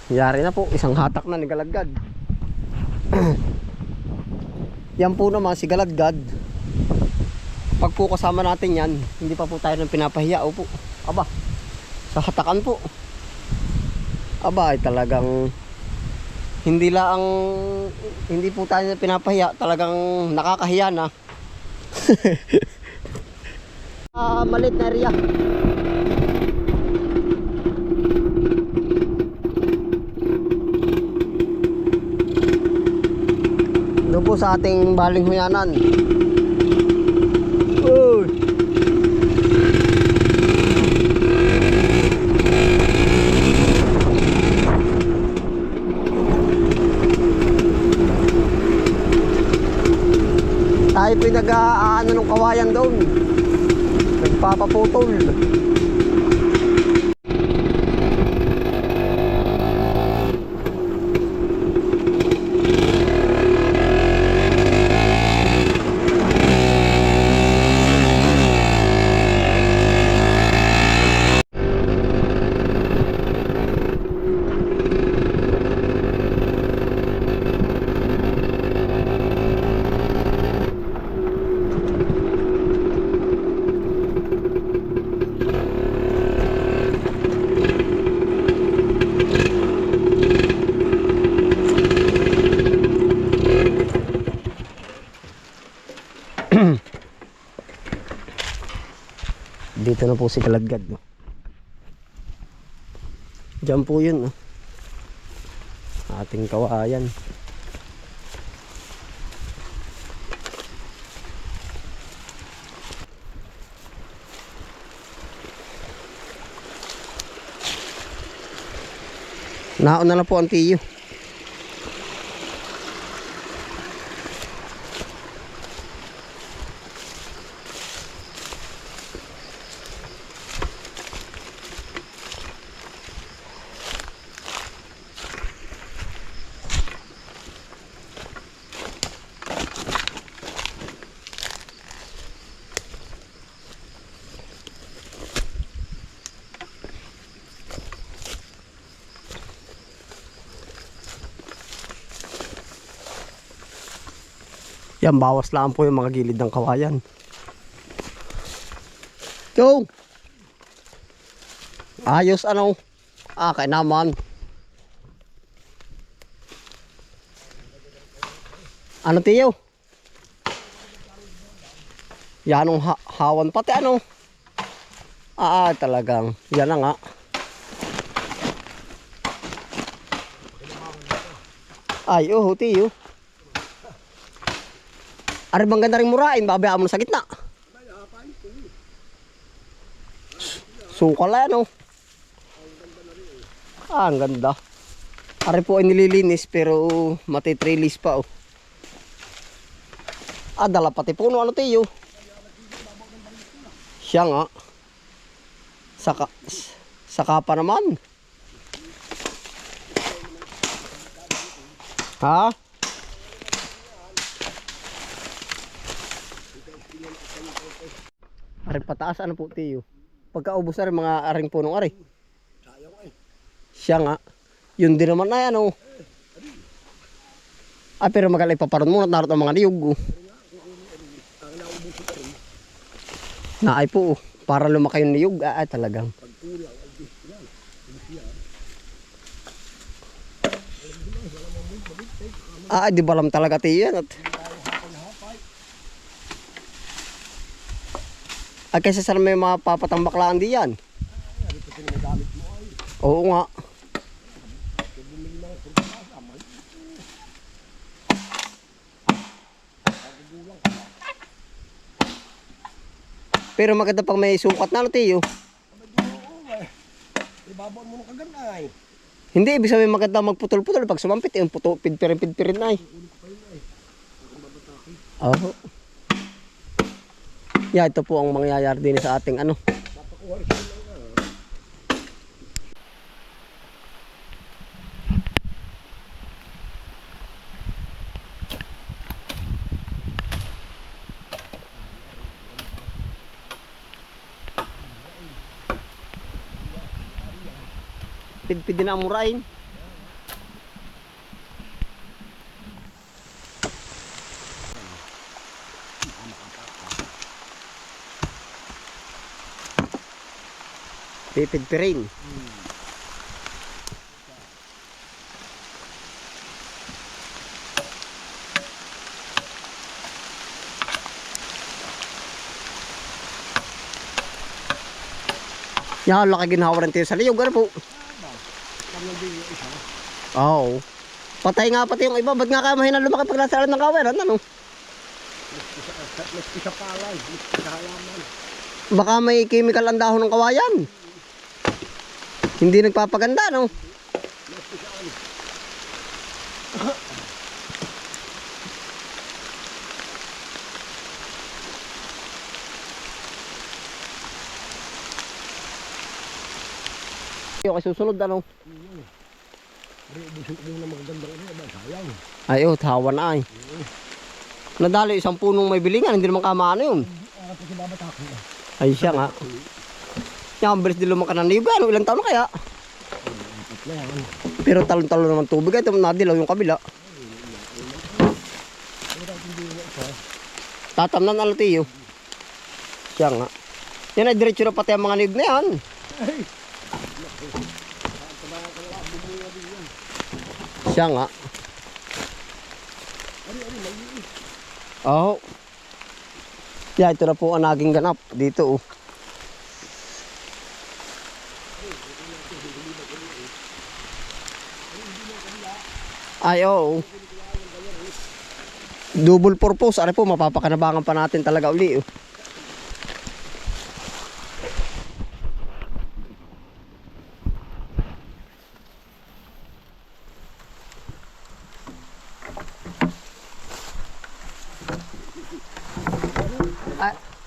Yari na po, isang hatak na ni Galadgad. Yan po naman si Galadgad. Pag po kasama natin yan, hindi pa po tayo nang pinapahiya. Opo. Aba, sa hatakan po. Aba, ay talagang hindi po tayo nang pinapahiya, talagang nakakahiya na. Malit na area. Doon po sa ating baling huyanan. Uy. Tayo po yung nag-aano ng kawayan doon. Nagpapaputol. Dito na po si Galadgad, no? Diyan po yun, no? Ating kawayan. Nauna na po ang tiyo. Yan, bawas lang po yung mga gilid ng kawayan. Yo! Ayos ano? Kaya naman. Ano tiyo? Yanong hawan pati ano? Talagang. Yan na nga. Ay, tiyo. Ari bang ganda rin murain, babayaan mo na sa gitna. Sukal yan, oh. Ang ganda. Ari po ay nililinis pero matitrilis pa, oh. Dala pati puno, ano tiyo? Siya nga. Saka pa naman. Ha? Ari pataas ano po tiyo. Pagkaubos na rin mga aring punong ari. Siya nga. Yun din naman na yan oh. Pero magalay paparon muna at narot ang mga niyog oh. Naay po oh. Para lumaki yung niyog talagang. Di balam talaga tiyo yan at kaysa sana may mapapatambaklaan di yan. Oo nga. Pero maganda pag may sukat na no tiyo. Ibabaw mo ng kaganay. Hindi, ibig sabihin maganda magputol-putol pag sumampit yung pidpirin na eh. Oo. Yeah, ito po ang mangyayari din sa ating ano. Pidpid din ang murain. Pipid pa rin. Yan, laki ginawa rin tayo sa liyog. Ano po? Oo. Patay nga pati yung iba. Ba't nga kaya mahina lumaki pag nasa ng kawayan? Ano? Mas isa palay, mas isa halaman. Baka may chemical ang dahon ng kawayan. Hindi nagpapaganda, no? Mas isa ano. Yung kay susunod, ano? Gusto ko muna magandang ba? Sayang. Ay, oh, tawa na ay. Nadali isang punong may bilingan, hindi naman kamano yun. Ako si Baba Tako. Ay, siya nga. Yan, ang bilis din lumaka ng libo. Ano, ilang taon na kaya? Pero talon-talon naman tubig. Ito, nadilaw yung kabila. Tatamnan na latiyo. Siya nga. Yan ay diretso na pati ang mga niyog na yan. Siya nga. Oo. Yeah, ito na po ang naging ganap dito. Oh. Ay, oo. Double purpose. Ano po, mapapakanabangan pa natin talaga uli. Oh.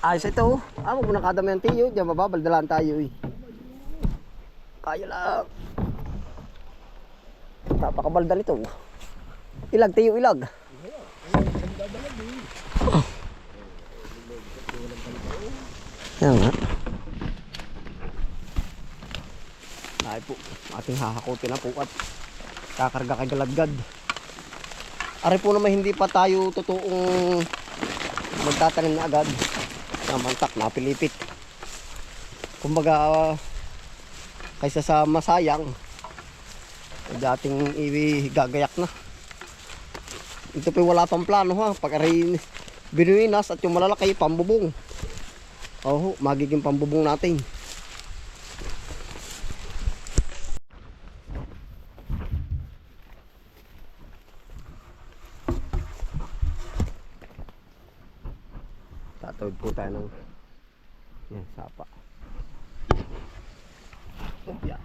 Ayos ito. Wag mo nang kadami ang tiyo. Diyan mababaldalan tayo eh. Kaya lang. Tapakabaldan ito. Ilag tiyo, ilag. Yan nga. Ay po. Ating hahakutin na po at kakarga kay galadgad. Ari po naman hindi pa tayo totoong magtatanim na agad. Namantak, napilipit. Kumbaga, kaysa sa masayang, dating gagayak na. Ito pa wala pang plano ha. Pag aray binuinas at yung malalaki, pambubong. Oh, magiging pambubong natin. Tatawid po tayo ng yan, sapa. Yeah.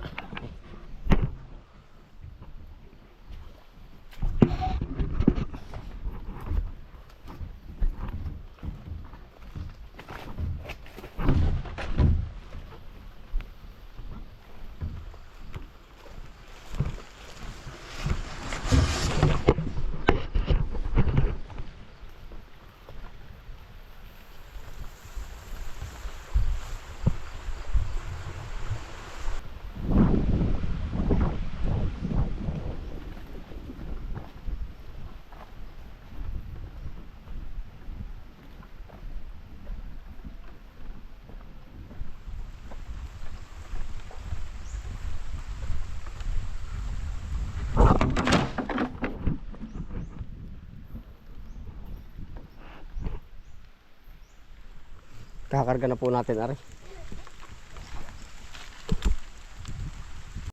Kakarga na po natin, ari.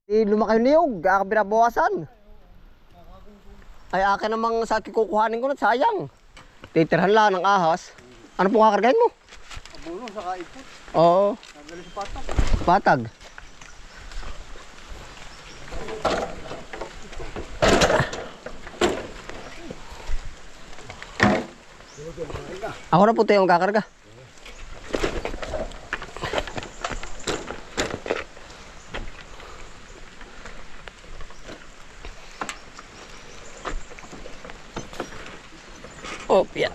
Lumaki yung niyog, binabawasan. Ay akin namang sa kukuhanin ko na, sayang. Titirhan lang ng ahas. Ano po kakargahin mo? Abuno, saka ipot. Oo. Nagaling sa patak. Patag. Ako na po tayo ang kakarga. Opya.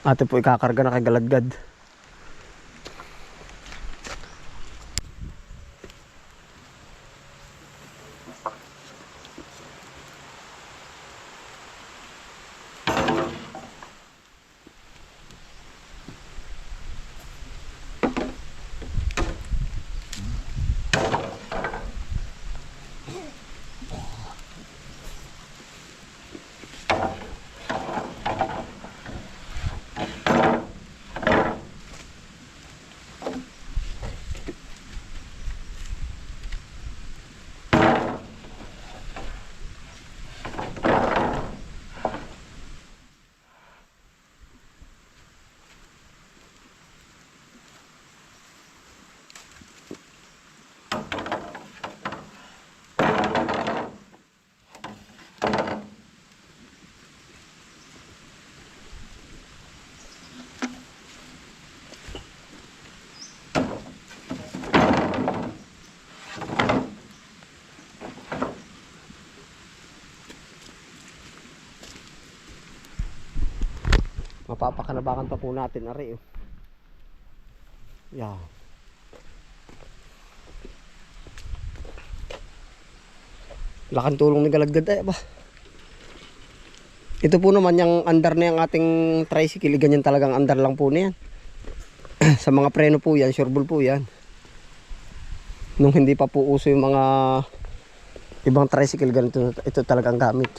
Ate po ikakarga na kay galadgad. Papakanabakan pa po natin, ari. Oh. Yeah. Laking tulong ni Galagad ay ba. Ito po naman yung andar na yung ating tricycle, ganyan talagang andar lang po na yan. Sa mga preno po yan, sureball po yan. Nung hindi pa po uso yung mga ibang tricycle, ganito ito talagang gamit.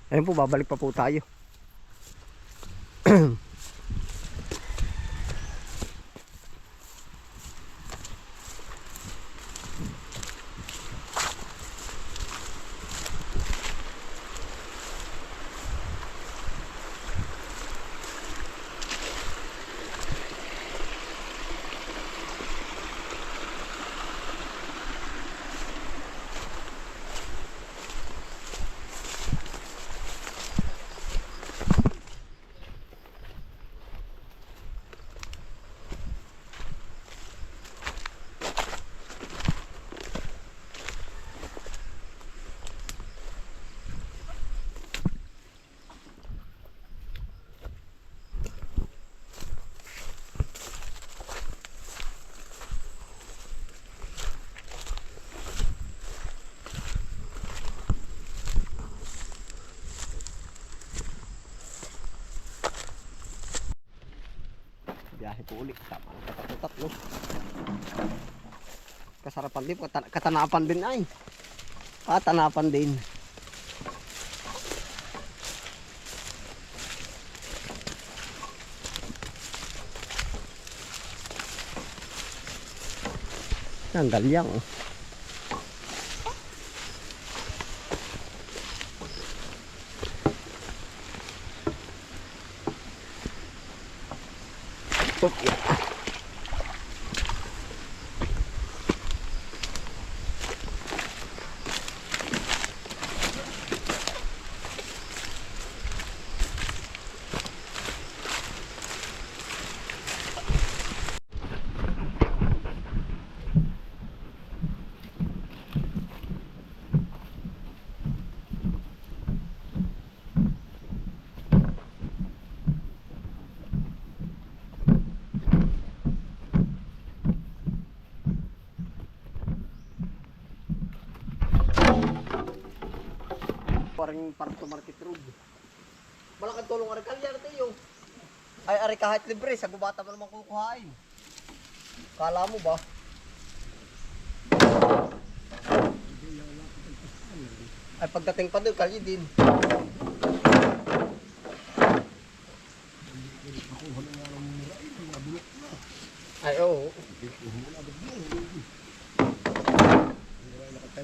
Ayun po, babalik pa po tayo. Biyahe po ulit. Tama ang tatlo. Kasarapan din. Katanapan din ay. Katanapan din. Ang galyang. Oh. Yeah. Parang to market road. Malaking tulong ari kalya natin yung. Ay ari kahit libre sa gubata mo naman kukuhain. Kala mo ba? Ay pagdating pa doon kalye din. Ay oo.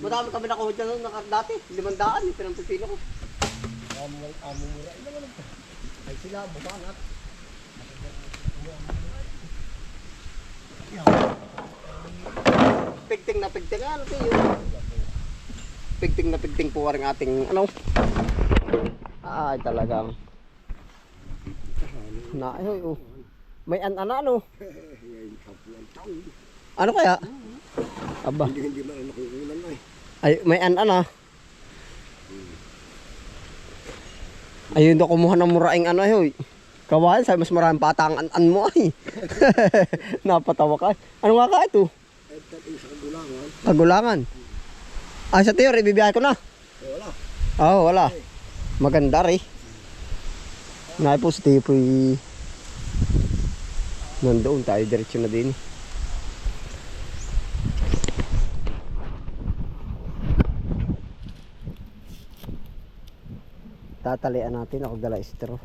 Madami kami nakuha dyan dati, 500 yung pinampipilo ko. Amumura naman ito. Ay sila, bumangat. Pigting na pigting, ano ito yun? Pigting na pigting po ang ating, ano? Ay talagang. Ay, oh. May an-ana, ano? Ano kaya? Aba. Hindi man nakukulan na eh. Ay, may an-ana. Ayun daw kumuha ng muraing ano ay. Kawain, sabi mas maraming patang an mo ay. Napatawa ka. Ano nga ka ito? Ito sa Kagulangan. Kagulangan. Ay, sa tiyo, ibibiyahe ko na. Wala. Oo, wala. Maganda rin. Naay po sa tiyo po nandoon tayo, diretso na din. Tatalian natin ako dala straw.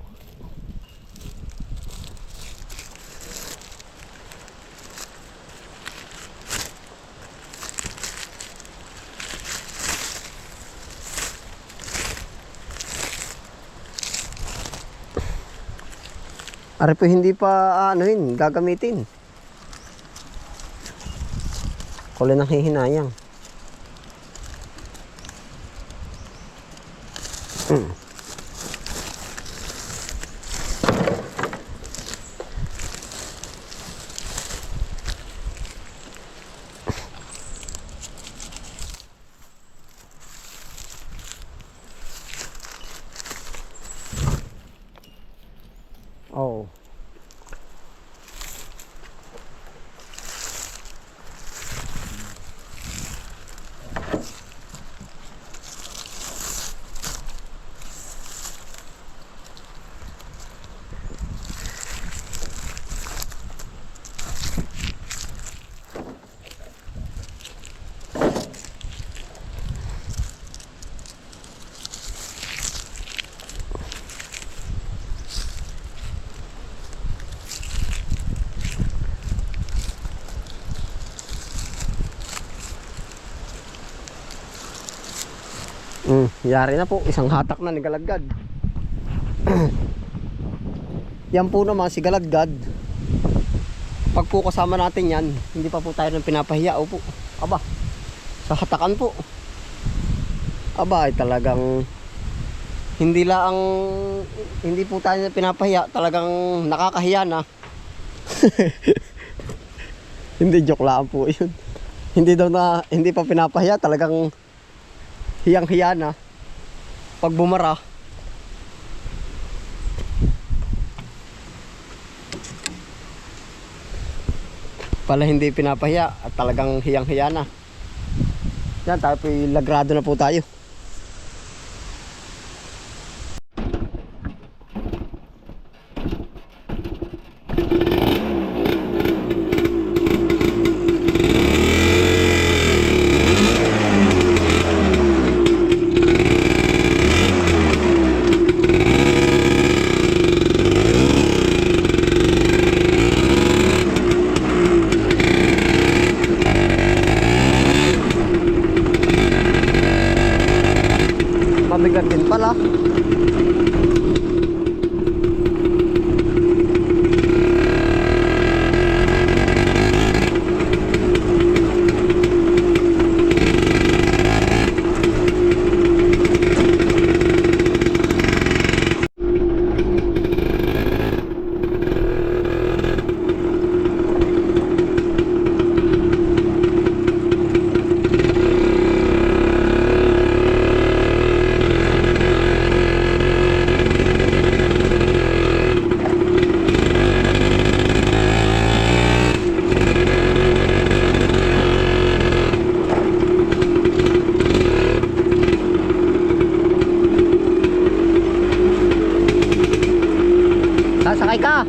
Ari po hindi pa anuhin, gagamitin. Kulay ng hihinayang. Yari na po, isang hatak na ni Galadgad. Yan po naman si Galadgad. Pag po kasama natin yan, hindi pa po tayo ng pinapahiya. Opo. Aba, sa hatakan po. Aba, ay talagang hindi po tayo ng pinapahiya, talagang nakakahiya na. Hindi, joke lang po yun. Hindi pa pinapahiya, talagang hiyang-hiya na. Pag bumara, pala hindi pinapahiya at talagang hiyang-hiya na. Yan, tayo po lagrado na po tayo. Mabigat din pala. Sasakay ka.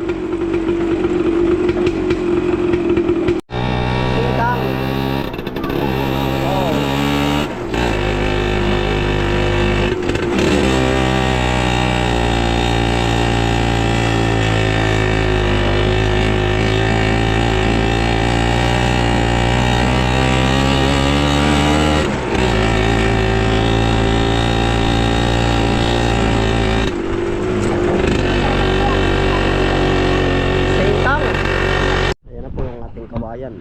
Tingkang. Oh. Ayan na po yung ating kawayan.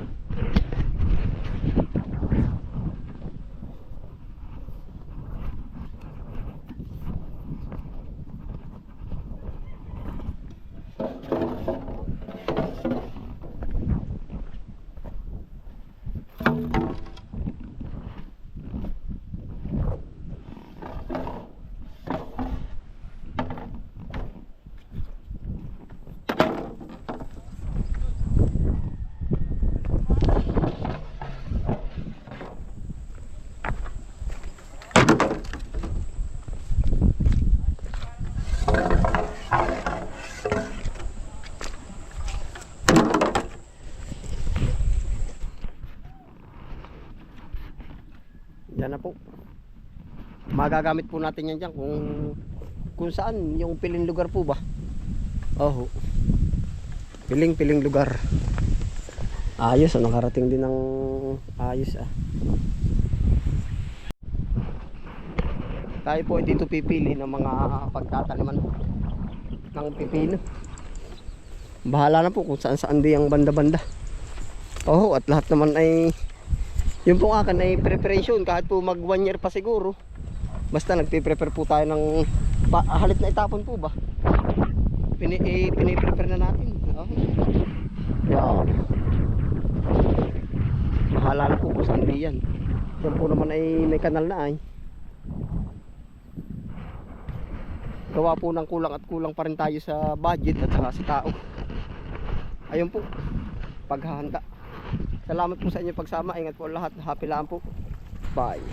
Yan na po. Magagamit po natin yan dyan kung saan yung piling lugar po ba. Oh, piling lugar. Ayos, nakarating din ng ayos Tayo po ay dito pipili ng mga pagtataniman ng pipino. Bahala na po kung saan di ang banda-banda. At lahat naman ay yung pong akin ay preparation, kahit po mag 1 year pa siguro. Basta nagpe-prepare po tayo ng halit na itapon po ba. Piniprepare na natin. Wow. Bahala na po kung saan di yan. Yan po naman ay may kanal na ay. Gawa po ng kulang at kulang pa rin tayo sa budget at saka sa tao. Ayun po, paghahanda. Salamat po sa inyong pagsama. Ingat po lahat. Happy lang po. Bye.